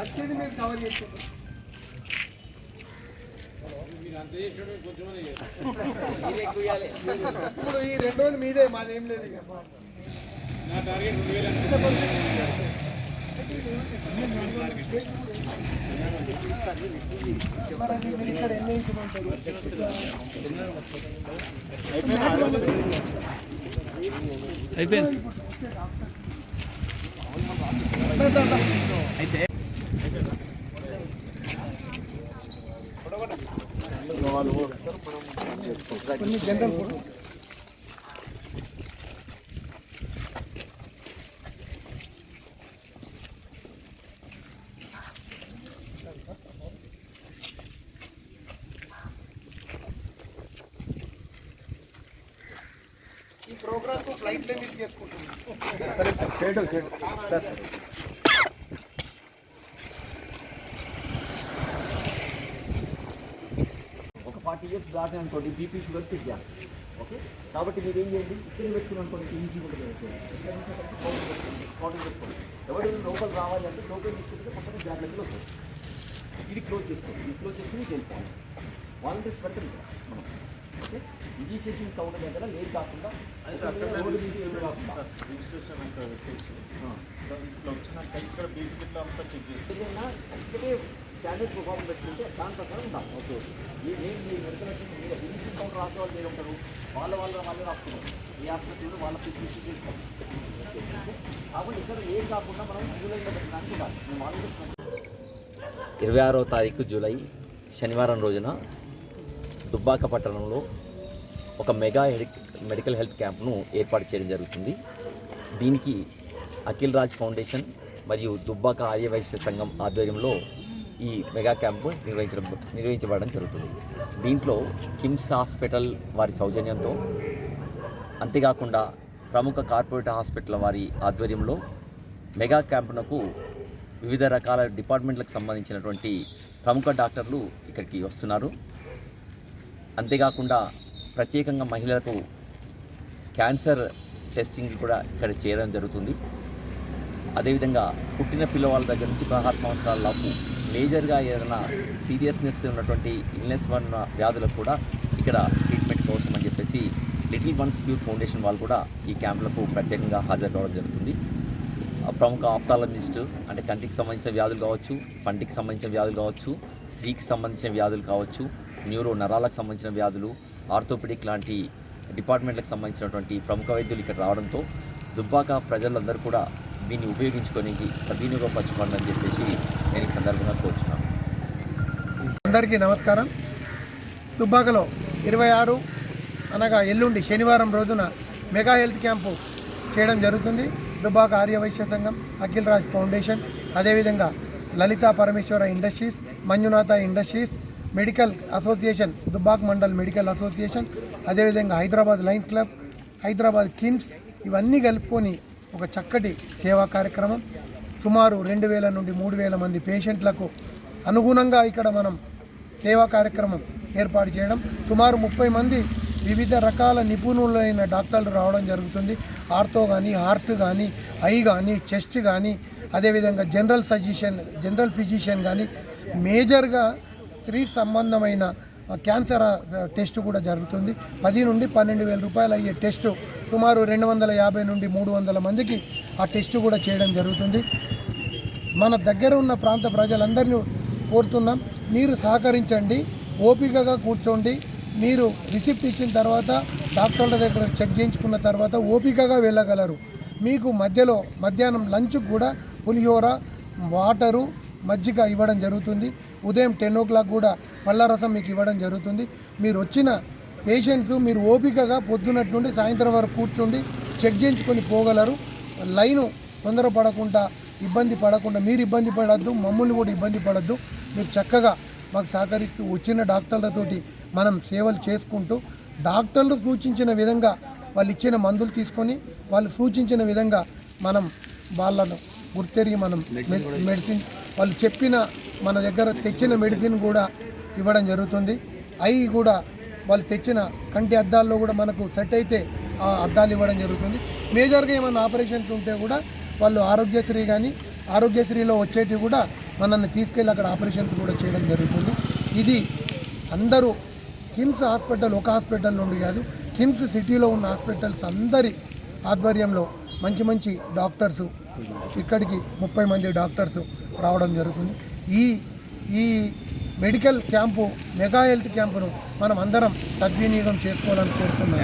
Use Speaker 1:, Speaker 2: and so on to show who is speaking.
Speaker 1: ప్రతిదీ మీరు కవర్ చేస్తారు. ఇప్పుడు ఈ 2 రోజులు మీదే, మాదేం లేదు. ఇక నా టార్గెట్ 2000 ఇక్కడ ఎన్ని ఇచ్చుకుంటారు? అయిపోయింది. కొన్ని జనరల్ ఫోటో ఈ ప్రోగ్రామ్ ఫ్లైట్ లో మిస్ చేసుకుంటున్నాం.
Speaker 2: ఒక 40 years దాకా అనుకోండి బీపీ షుగర్ చెక్ చేయాలి. ఓకే, కాబట్టి మీరు ఏం చేయండి, ఇక్కడ పెట్టుకుని అనుకోండి ఈజీగా పెట్టుకోండి. ఎవరైనా లోపల రావాలి అంటే లోపల తీసుకుంటే కొంచెం జాగ్రత్తలు వస్తుంది. ఇది క్లోజ్ చేసుకోండి. ఇది క్లోజ్ చేసుకుని వెళ్ళిపోవాలి. వాలంటీర్స్ పెట్టండి మనం. ఓకే, రిజిస్ట్రేషన్ కౌంటర్ దగ్గర లేట్ కాకుండా ఏదైనా ఒక్కటే స్టాండర్డ్ పర్ఫార్మెన్స్ పెట్టుకుంటే దాని ప్రకారం ఉండాలి. ఓకే, ఏం మెడికల్ రిజిస్ట్రేషన్ కౌంటర్ రాసే వాళ్ళు ఏమి ఉంటారు, వాళ్ళే రాస్తున్నారు. ఏ హాస్పిటల్లో వాళ్ళ ఫిజికల్ చేస్తారు. కాబట్టి ఇక్కడ ఏం కాకుండా మనం జూలైలో పెట్టడానికి ఉండాలి. మేము ఆలోచిస్తున్నాం. 26వ తారీఖు జూలై శనివారం రోజున దుబ్బాక పట్టణంలో ఒక మెగా మెడికల్ హెల్త్ క్యాంప్ను ఏర్పాటు చేయడం జరుగుతుంది. దీనికి అఖిల్ రాజ్ ఫౌండేషన్ మరియు దుబ్బాక ఆర్యవైశ్య సంఘం ఆధ్వర్యంలో ఈ మెగా క్యాంపు నిర్వహించబడడం జరుగుతుంది. దీంట్లో కిమ్స్ హాస్పిటల్ వారి సౌజన్యంతో, అంతేకాకుండా ప్రముఖ కార్పొరేట్ హాస్పిటల్ వారి ఆధ్వర్యంలో మెగా క్యాంపునకు వివిధ రకాల డిపార్ట్మెంట్లకు సంబంధించినటువంటి ప్రముఖ డాక్టర్లు ఇక్కడికి వస్తున్నారు. అంతేకాకుండా ప్రత్యేకంగా మహిళలకు క్యాన్సర్ టెస్టింగ్ కూడా ఇక్కడ చేయడం జరుగుతుంది. అదేవిధంగా పుట్టిన పిల్లవాళ్ళ దగ్గర నుంచి 16 సంవత్సరాల లోపు మేజర్గా ఏదైనా సీరియస్నెస్ ఉన్నటువంటి ఇల్నెస్ ఉన్న వ్యాధులకు కూడా ఇక్కడ ట్రీట్మెంట్ కోసం అని చెప్పేసి లిటిల్ వన్స్ క్యూర్ ఫౌండేషన్ వాళ్ళు కూడా ఈ క్యాంపులకు ప్రత్యేకంగా హాజరు కావడం జరుగుతుంది. ప్రముఖ ఆప్థాలజిస్టు అంటే కంటికి సంబంధించిన వ్యాధులు కావచ్చు, పంటికి సంబంధించిన వ్యాధులు కావచ్చు, స్త్రీకి సంబంధించిన వ్యాధులు కావచ్చు, నరాలకు సంబంధించిన వ్యాధులు, ఆర్థోపెడిక్ లాంటి డిపార్ట్మెంట్లకు సంబంధించినటువంటి ప్రముఖ వైద్యులు ఇక్కడ రావడంతో దుబ్బాక ప్రజలందరూ కూడా దీన్ని ఉపయోగించుకోనికి సద్వినియోగపరచుకోండి చెప్పేసి నేను ఈ సందర్భంగా కోరుచున్నాను.
Speaker 1: అందరికీ నమస్కారం. దుబ్బాకలో 26 అనగా ఎల్లుండి శనివారం రోజున మెగా హెల్త్ క్యాంపు చేయడం జరుగుతుంది. దుబ్బాక ఆర్యవైశ్య సంఘం, అఖిల్ రాజ్ ఫౌండేషన్, అదేవిధంగా Lalitha Parameshwara industries, Manjunatha industries, medical association, Dubbak mandal medical association, అదేవిధంగా హైదరాబాద్ లయన్స్ క్లబ్, హైదరాబాద్ కిమ్స్, ఇవన్నీ కలుపుకొని ఒక చక్కటి సేవా కార్యక్రమం సుమారు 2000 నుండి 3000 మంది పేషెంట్లకు అనుగుణంగా ఇక్కడ మనం సేవా కార్యక్రమం ఏర్పాటు చేయడం. సుమారు 30 మంది వివిధ రకాల నిపుణులైన డాక్టర్లు రావడం జరుగుతుంది. ఆర్థో కానీ, హార్ట్ కానీ, ఐ కానీ, చెస్ట్ కానీ, అదేవిధంగా జనరల్ ఫిజిషియన్ కానీ, మేజర్గా స్త్రీ సంబంధమైన క్యాన్సర్ టెస్ట్ కూడా జరుగుతుంది. 10 నుండి 12,000 రూపాయలు అయ్యే టెస్టు సుమారు 250 నుండి 300 మందికి ఆ టెస్టు కూడా చేయడం జరుగుతుంది. మన దగ్గర ఉన్న ప్రాంత ప్రజలందరినీ కోరుతున్నాం, మీరు సహకరించండి, ఓపికగా కూర్చోండి. మీరు రిసిప్ట్ ఇచ్చిన తర్వాత డాక్టర్ల దగ్గర చెక్ చేయించుకున్న తర్వాత ఓపికగా వెళ్ళగలరు. మీకు మధ్యాహ్నం లంచ్కి కూడా పులిహోర, వాటరు, మజ్జిగ ఇవ్వడం జరుగుతుంది. ఉదయం 10 o'clock కూడా పళ్ళ రసం మీకు ఇవ్వడం జరుగుతుంది. మీరు వచ్చిన పేషెంట్స్ మీరు ఓపికగా పొద్దున్నట్టు నుండి సాయంత్రం వరకు కూర్చోండి, చెక్ చేయించుకొని పోగలరు. లైను తొందరపడకుండా, ఇబ్బంది పడకుండా, మీరు ఇబ్బంది పడద్దు, మమ్మల్ని కూడా ఇబ్బంది పడద్దు. మీరు చక్కగా మాకు సహకరిస్తూ వచ్చిన డాక్టర్లతోటి మనం సేవలు చేసుకుంటూ, డాక్టర్లు సూచించిన విధంగా వాళ్ళు ఇచ్చిన మందులు తీసుకొని వాళ్ళు సూచించిన విధంగా మనం వాళ్ళను గుర్తెరిగి మనం మెడిసిన్ వాళ్ళు చెప్పిన మన దగ్గర తెచ్చిన మెడిసిన్ కూడా ఇవ్వడం జరుగుతుంది. అవి కూడా వాళ్ళు తెచ్చిన కంటి అద్దాల్లో కూడా మనకు సెట్ అయితే ఆ అద్దాలు ఇవ్వడం జరుగుతుంది. మేజర్గా ఏమైనా ఆపరేషన్స్ ఉంటే కూడా వాళ్ళు ఆరోగ్యశ్రీలో వచ్చేటివి కూడా మనల్ని తీసుకెళ్ళి అక్కడ ఆపరేషన్స్ కూడా చేయడం జరుగుతుంది. ఇది అందరూ కిమ్స్ హాస్పిటల్ ఒక హాస్పిటల్ నుండి కాదు, కిమ్స్ సిటీలో ఉన్న హాస్పిటల్స్ అందరి ఆధ్వర్యంలో మంచి మంచి డాక్టర్సు ఇక్కడికి 30 మంది డాక్టర్సు రావడం జరుగుతుంది. ఈ మెడికల్ క్యాంపు మెగా హెల్త్ క్యాంపును మనం అందరం సద్వినియోగం చేసుకోవాలని కోరుతున్నాం.